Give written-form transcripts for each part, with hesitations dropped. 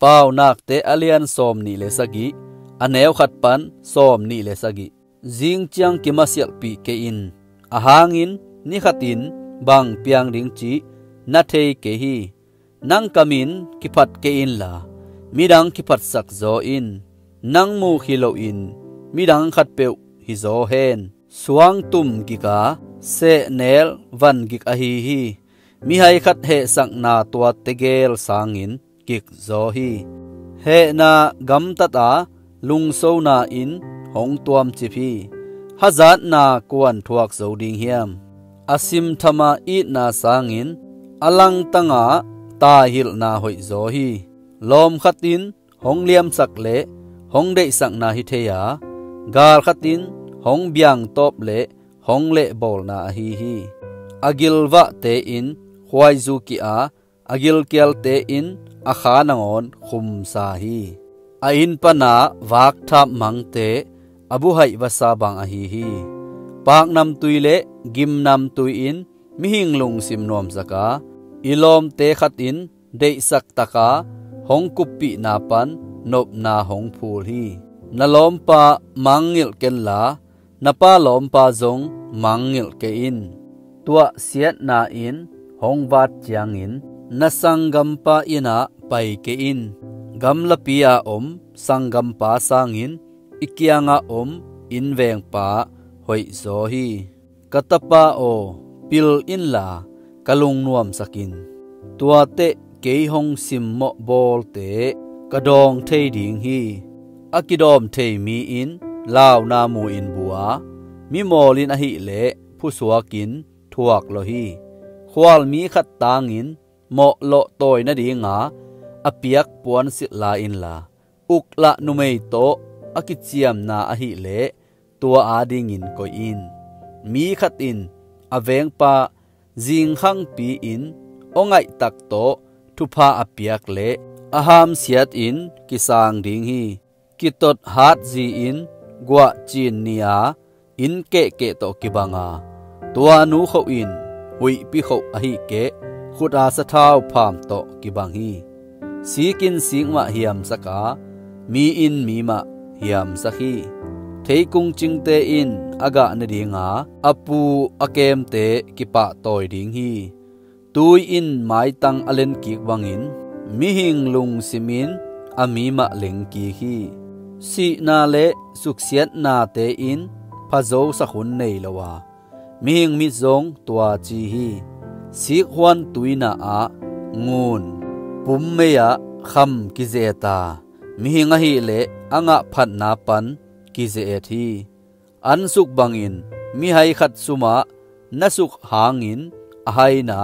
pau nak te alian som ni le sagi aneu khat pan som ni le sagi jing chiang ki masial pi ke in ahangin ni khatin bang piang ding chi na thei ke hi nang kamin ki phat ke in la midang ki phat sak zo in nang mu khilo in midang khat peu hi zo hen suang tum ki ka se nel van gik a hi mi hai khat he sang na tua tegel sangin kik zo hi he na gam tata lung so na in hong tuam chi phi hazat na kuan thuak zo ding hiam asim thama I na sangin alang tanga ta hil na hoi zo hi lom khatin hong liam sak le hong dei sak na hi theya gal khatin hong biang top le hong le bol na hi agil wa te in khwai zu ki a agil kel te in akha nangon khum sa hi a in pana wak thap mang te abu hai wasa bang a hi pak nam tuile gim nam tui in mi hing lung sim nom zaka ilom te khat in dei sak taka hong kupi na pan nop na hong phul hi nalom pa mangil ken la napa lom pa zong mangil ke in tua siat na in hong wat chiang in na sangam pa ina pai ke in gam la pia sangam pa sangin ikianga in veng pa hoi zo hi katapa o pil in la kalung nuam sakin tua te ke hong sim mo bol te kadong thei ding hi akidom thei mi in lao na mu in bua mi molin a hi le phu suakin thuak lo hi khwal mi khat tangin mo lo toy na dinga apiak puan sit la in la ukla numei to akichiam na a hi le tua ading in ko in mi khat in aveng pa jing khang pi in ongai tak to thupa apiak le aham siat in kisang ding hi kitot hat ji in gwa chin nia in ke to kibanga tua nu kho in hui pi kho a hi ke khuda sa thau pham to kibang hi sikin singma hiam saka mi in mi ma hiam sakhi theikung chingte in aga na dinga apu akem te kipa toy ding hi tui in mai tang alen ki wangin mi hing lung simin ami ma leng ki hi si na le suksiat na te in phazo sa khun nei lawa mi hing mi zong tua chi hi sik hwan tuina a ngun pum meya kham ki zeta mi hinga hi le anga phat na pan ki ze thi an suk bangin mi hai khat suma nasuk hangin ahai na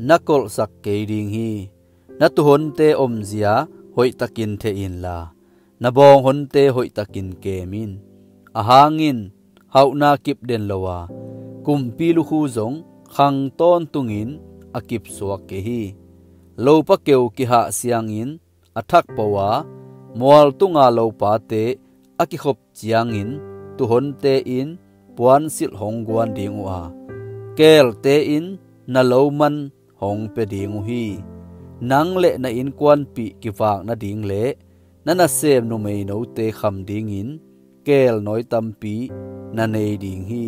nakol sak ke ding hi natu honte omzia hoi takin the in la nabong honte hoi takin ke min ahangin hauna kip den lowa kumpi lu khu zong khang ton tungin akip suak ke hi lo pa keu ki ha siangin athak pawa mol tunga lo pa te aki khop chiangin tu hon te in puan sil hongguan dingu a kel te in na lo man hong pe dingu hi nang le na in kwan pi ki wak na ding le na na sem nu mei no te kham ding in kel noi tampi na nei ding hi